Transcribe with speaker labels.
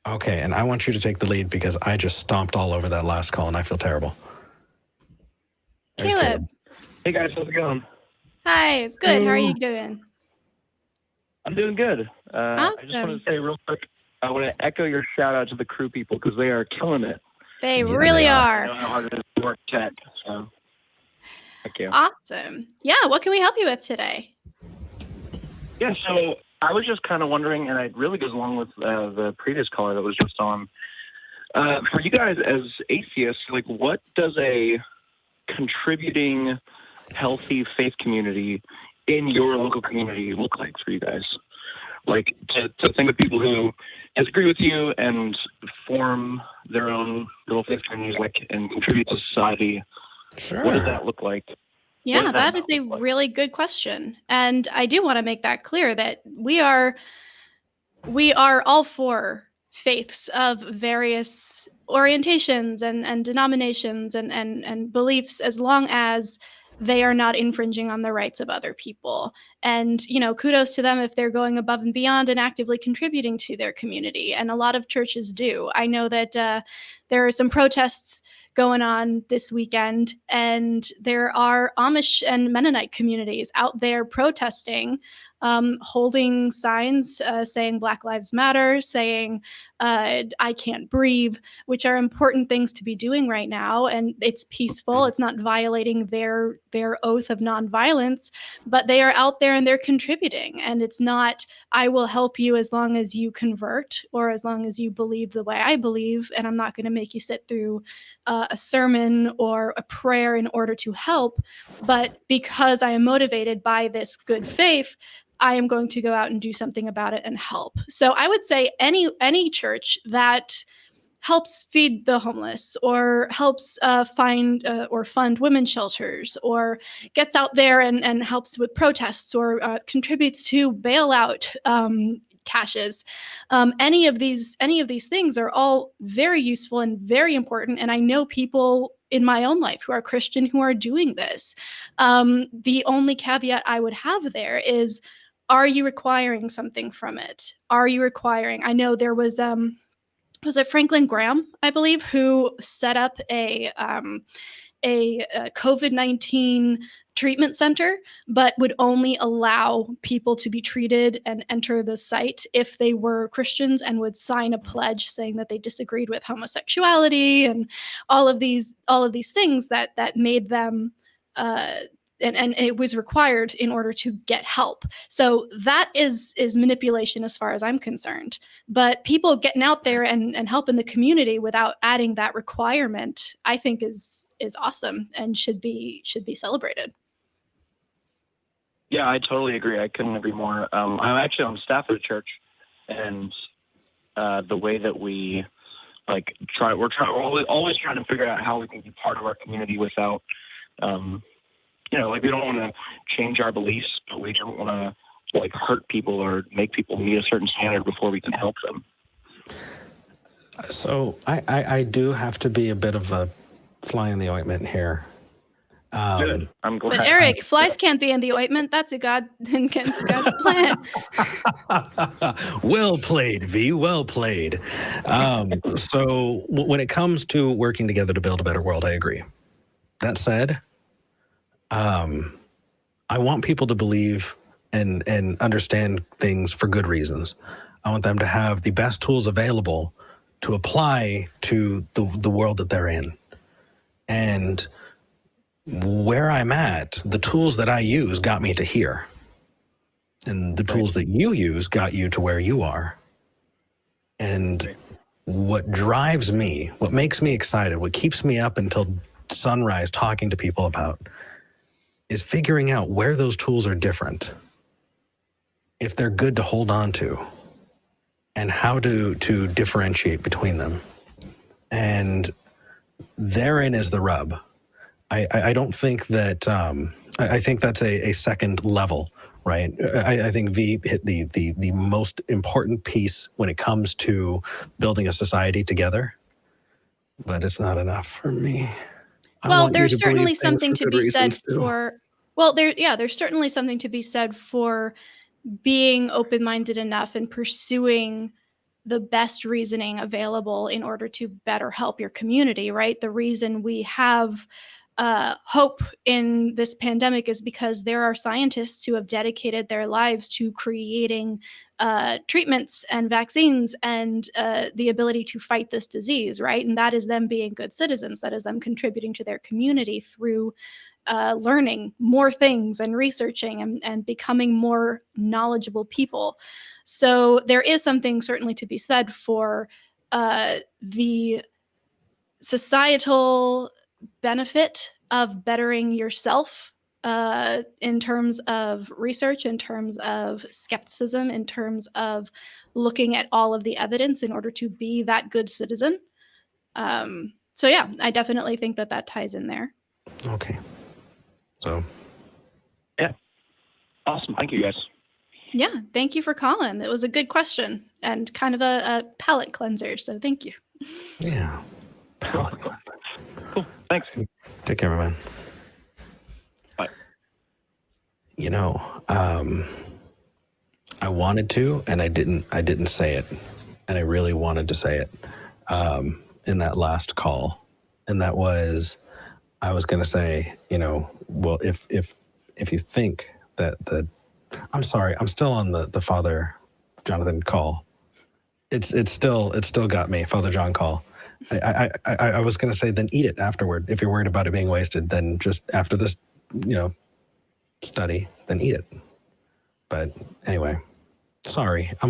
Speaker 1: Okay, and I want you to take the lead because I just stomped all over that last call and I feel terrible. There's
Speaker 2: Caleb.
Speaker 3: Hey guys, how's it going?
Speaker 2: Hi, it's good. How are you doing?
Speaker 3: I'm doing good.
Speaker 2: Awesome.
Speaker 3: I just wanted to say real quick, I want to echo your shout out to the crew people because they are killing it.
Speaker 2: They really are.
Speaker 3: I know how hard it is to work tech, so thank you.
Speaker 2: Awesome. Yeah, what can we help you with today?
Speaker 3: Yeah, so I was just kind of wondering, and it really goes along with the previous caller that was just on. For you guys as atheists, like, what does a contributing, healthy faith community in your local community look like for you guys? Like, to think of people who disagree with you and form their own little faith communities, like, and contribute to society.
Speaker 1: Sure.
Speaker 3: What does that look like?
Speaker 2: Yeah, that is a really good question. And I do want to make that clear that we are all for faiths of various orientations and denominations and beliefs, as long as they are not infringing on the rights of other people. And, kudos to them if they're going above and beyond and actively contributing to their community. And a lot of churches do. I know that there are some protests going on this weekend, and there are Amish and Mennonite communities out there protesting, holding signs saying Black Lives Matter, saying I can't breathe, which are important things to be doing right now. And it's peaceful. It's not violating their oath of nonviolence, but they are out there and they're contributing. And it's not, I will help you as long as you convert or as long as you believe the way I believe, and I'm not going to make you sit through a sermon or a prayer in order to help. But because I am motivated by this good faith, I am going to go out and do something about it and help. So I would say any church that helps feed the homeless or helps find or fund women's shelters or gets out there and helps with protests or contributes to bailout caches. Any of these things are all very useful and very important. And I know people in my own life who are Christian who are doing this. The only caveat I would have there is, are you requiring something from it? Are you requiring? I know there was it Franklin Graham, I believe, who set up a COVID-19 treatment center, but would only allow people to be treated and enter the site if they were Christians and would sign a pledge saying that they disagreed with homosexuality and all of these things that made them and it was required in order to get help. So that is manipulation as far as I'm concerned. But people getting out there and helping the community without adding that requirement, I think is awesome and should be celebrated.
Speaker 3: Yeah, I totally agree. I couldn't agree more. I'm actually on staff at a church, and the way that we we're always trying to figure out how we can be part of our community without, we don't want to change our beliefs, but we don't want to hurt people or make people meet a certain standard before we can help them.
Speaker 1: So I do have to be a bit of a fly in the ointment here.
Speaker 3: Good. I'm glad.
Speaker 2: But Eric, flies can't be in the ointment. That's against God's plan.
Speaker 1: Well played, V. Well played. So when it comes to working together to build a better world, I agree. That said, I want people to believe and understand things for good reasons. I want them to have the best tools available to apply to the world that they're in. And where I'm at, the tools that I use got me to here. And the tools that you use got you to where you are. And what drives me, what makes me excited, what keeps me up until sunrise talking to people about is figuring out where those tools are different, if they're good to hold on to, and how to differentiate between them. And therein is the rub. I don't think that, I think that's a second level, right? I think V hit the most important piece when it comes to building a society together, but it's not enough for me.
Speaker 2: Well, there's certainly something to be said for, there's certainly something to be said for being open-minded enough and pursuing the best reasoning available in order to better help your community, right? The reason we have hope in this pandemic is because there are scientists who have dedicated their lives to creating treatments and vaccines and the ability to fight this disease, right? And that is them being good citizens. That is them contributing to their community through learning more things and researching and becoming more knowledgeable people. So there is something certainly to be said for the societal benefit of bettering yourself in terms of research, in terms of skepticism, in terms of looking at all of the evidence in order to be that good citizen. So yeah, I definitely think that ties in there.
Speaker 1: Okay. So.
Speaker 3: Yeah. Awesome. Thank you, guys.
Speaker 2: Yeah, thank you for calling. It was a good question and kind of a palate cleanser. So thank you.
Speaker 1: Yeah. Palate cleanser.
Speaker 3: Cool. Thanks.
Speaker 1: Take care, man.
Speaker 3: Bye.
Speaker 1: You know, I wanted to, and I didn't say it, and I really wanted to say it in that last call, and that was, I was going to say, you know, well, if you think that I'm sorry, I'm still on the Father Jonathan call. It's still got me, Father John call. I was going to say, then eat it afterward. If you're worried about it being wasted, then just after this, you know, study, then eat it. But anyway, sorry.